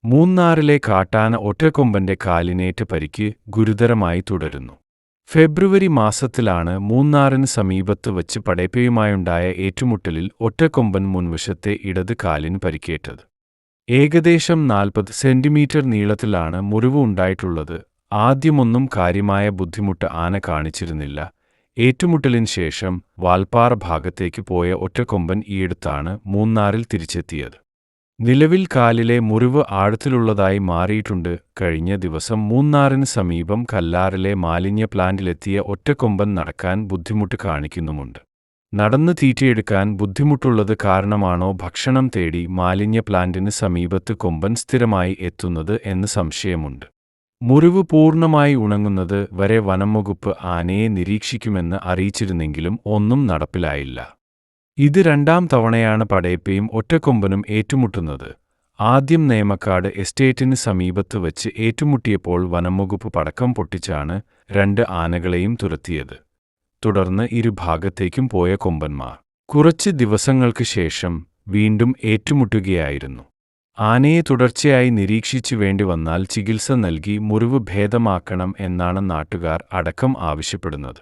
മൂന്നാറിലെ കാട്ടാന ഒറ്റക്കൊമ്പന്റെ കാലിനേറ്റ പരിക്ക് ഗുരുതരമായി തുടരുന്നു. ഫെബ്രുവരി മാസത്തിലാണ് മൂന്നാറിന് സമീപത്ത് വച്ച് പടയപ്പയുമായുണ്ടായ ഏറ്റുമുട്ടലിൽ ഒറ്റക്കൊമ്പൻ മുൻവശത്തെ ഇടത് കാലിന് പരിക്കേറ്റത്. ഏകദേശം 40 സെന്റിമീറ്റർ നീളത്തിലാണ് മുറിവ് ഉണ്ടായിട്ടുള്ളത്. ആദ്യമൊന്നും കാര്യമായ ബുദ്ധിമുട്ട് ആന കാണിച്ചിരുന്നില്ല. ഏറ്റുമുട്ടലിന് ശേഷം വാൽപ്പാറ ഭാഗത്തേക്ക് പോയ ഒറ്റക്കൊമ്പൻ ഈയടുത്താണ് മൂന്നാറിൽ തിരിച്ചെത്തിയത്. നിലവിൽ കാലിലെ മുറിവ് ആഴത്തിലുള്ളതായി മാറിയിട്ടുണ്ട്. കഴിഞ്ഞ ദിവസം മൂന്നാറിന് സമീപം കല്ലാറിലെ മാലിന്യ പ്ലാന്റിലെത്തിയ ഒറ്റക്കൊമ്പൻ നടക്കാൻ ബുദ്ധിമുട്ട് കാണിക്കുന്നുമുണ്ട്. നടന്ന് തീറ്റയെടുക്കാൻ ബുദ്ധിമുട്ടുള്ളത് കാരണമാണോ ഭക്ഷണം തേടി മാലിന്യ പ്ലാന്റിന് സമീപത്ത് കൊമ്പൻ സ്ഥിരമായി എത്തുന്നത് എന്ന് സംശയമുണ്ട്. മുറിവ് പൂർണ്ണമായി ഉണങ്ങുന്നത് വരെ വനംവകുപ്പ് ആനയെ നിരീക്ഷിക്കുമെന്ന് അറിയിച്ചിരുന്നെങ്കിലും ഒന്നും നടപ്പിലായില്ല. ഇത് രണ്ടാം തവണയാണ് പടയപ്പയും ഒറ്റക്കൊമ്പനും ഏറ്റുമുട്ടുന്നത്. ആദ്യം നേമക്കാട് എസ്റ്റേറ്റിന് സമീപത്ത് വച്ച് ഏറ്റുമുട്ടിയപ്പോൾ വനംവകുപ്പ് പടക്കം പൊട്ടിച്ചാണ് 2 ആനകളെയും തുരത്തിയത്. തുടർന്ന് ഇരുഭാഗത്തേക്കും പോയ കൊമ്പന്മാർ കുറച്ച് ദിവസങ്ങൾക്ക് ശേഷം വീണ്ടും ഏറ്റുമുട്ടുകയായിരുന്നു. ആനയെ തുടർച്ചയായി നിരീക്ഷിച്ചു വേണ്ടിവന്നാൽ ചികിത്സ നൽകി മുറിവ് ഭേദമാക്കണം എന്നാണ് നാട്ടുകാർ അടക്കം ആവശ്യപ്പെടുന്നത്.